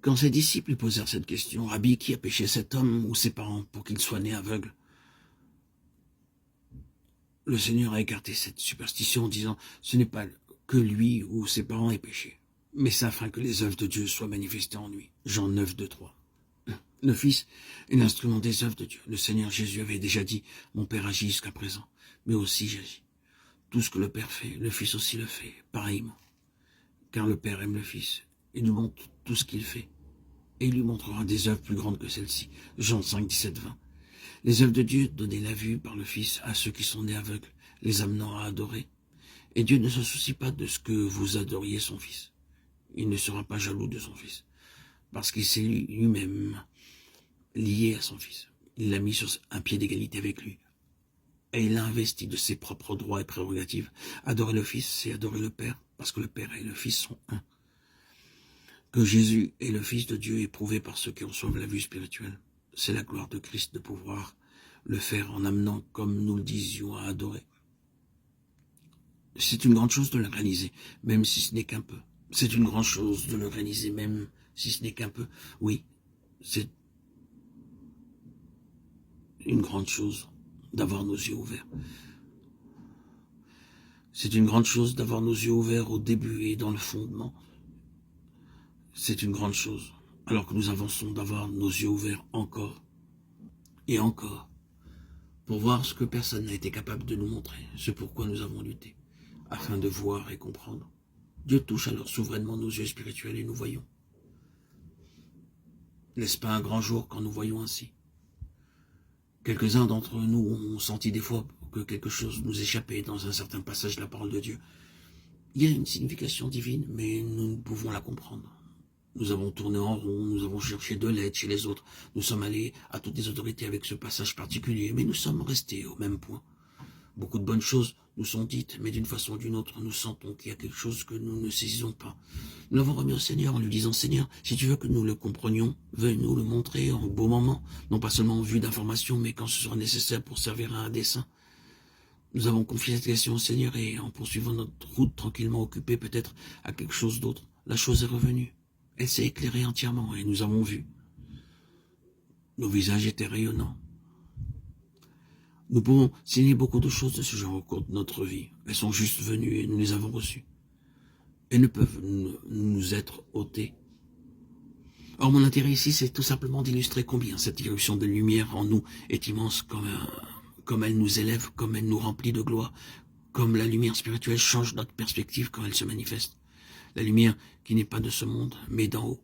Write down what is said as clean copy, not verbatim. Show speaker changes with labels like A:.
A: Quand ses disciples lui posèrent cette question, « Rabbi, qui a péché, cet homme ou ses parents pour qu'il soit né aveugle ?» Le Seigneur a écarté cette superstition en disant « Ce n'est pas que lui ou ses parents aient péché, mais c'est afin que les œuvres de Dieu soient manifestées en lui. » Jean 9, 2, 3. Le Fils est l'instrument des œuvres de Dieu. Le Seigneur Jésus avait déjà dit « Mon Père agit jusqu'à présent, mais aussi j'agis. » Tout ce que le Père fait, le Fils aussi le fait, pareillement. Car le Père aime le Fils, il lui montre tout ce qu'il fait, et il lui montrera des œuvres plus grandes que celles-ci. Jean 5, 17, 20. Les œuvres de Dieu, donner la vue par le Fils à ceux qui sont nés aveugles, les amenant à adorer. Et Dieu ne se soucie pas de ce que vous adoriez son Fils. Il ne sera pas jaloux de son Fils, parce qu'il s'est lui-même lié à son Fils. Il l'a mis sur un pied d'égalité avec lui. Et il l'a investi de ses propres droits et prérogatives. Adorer le Fils, c'est adorer le Père, parce que le Père et le Fils sont un. Que Jésus est le Fils de Dieu est prouvé par ceux qui reçoivent la vue spirituelle. C'est la gloire de Christ de pouvoir le faire en amenant, comme nous le disions, à adorer. C'est une grande chose de le réaliser, même si ce n'est qu'un peu. C'est une grande chose de le réaliser, même si ce n'est qu'un peu. Oui, c'est une grande chose d'avoir nos yeux ouverts. C'est une grande chose d'avoir nos yeux ouverts au début et dans le fondement. C'est une grande chose, alors que nous avançons, d'avoir nos yeux ouverts encore et encore, pour voir ce que personne n'a été capable de nous montrer, ce pourquoi nous avons lutté, afin de voir et comprendre. Dieu touche alors souverainement nos yeux spirituels et nous voyons. N'est-ce pas un grand jour quand nous voyons ainsi? Quelques-uns d'entre nous ont senti des fois que quelque chose nous échappait dans un certain passage de la parole de Dieu. Il y a une signification divine, mais nous ne pouvons la comprendre. Nous avons tourné en rond, nous avons cherché de l'aide chez les autres, nous sommes allés à toutes les autorités avec ce passage particulier, mais nous sommes restés au même point. Beaucoup de bonnes choses nous sont dites, mais d'une façon ou d'une autre, nous sentons qu'il y a quelque chose que nous ne saisissons pas. Nous l'avons remis au Seigneur en lui disant « Seigneur, si tu veux que nous le comprenions, veuille nous le montrer en beau moment, non pas seulement en vue d'information, mais quand ce sera nécessaire pour servir à un dessein. » Nous avons confié cette question au Seigneur et en poursuivant notre route tranquillement occupée peut-être à quelque chose d'autre, la chose est revenue. Elle s'est éclairée entièrement et nous avons vu. Nos visages étaient rayonnants. Nous pouvons signer beaucoup de choses de ce genre au cours de notre vie. Elles sont juste venues et nous les avons reçues. Elles ne peuvent nous être ôtées. Or, mon intérêt ici, c'est tout simplement d'illustrer combien cette irruption de lumière en nous est immense, comme elle nous élève, comme elle nous remplit de gloire, comme la lumière spirituelle change notre perspective quand elle se manifeste. La lumière qui n'est pas de ce monde, mais d'en haut.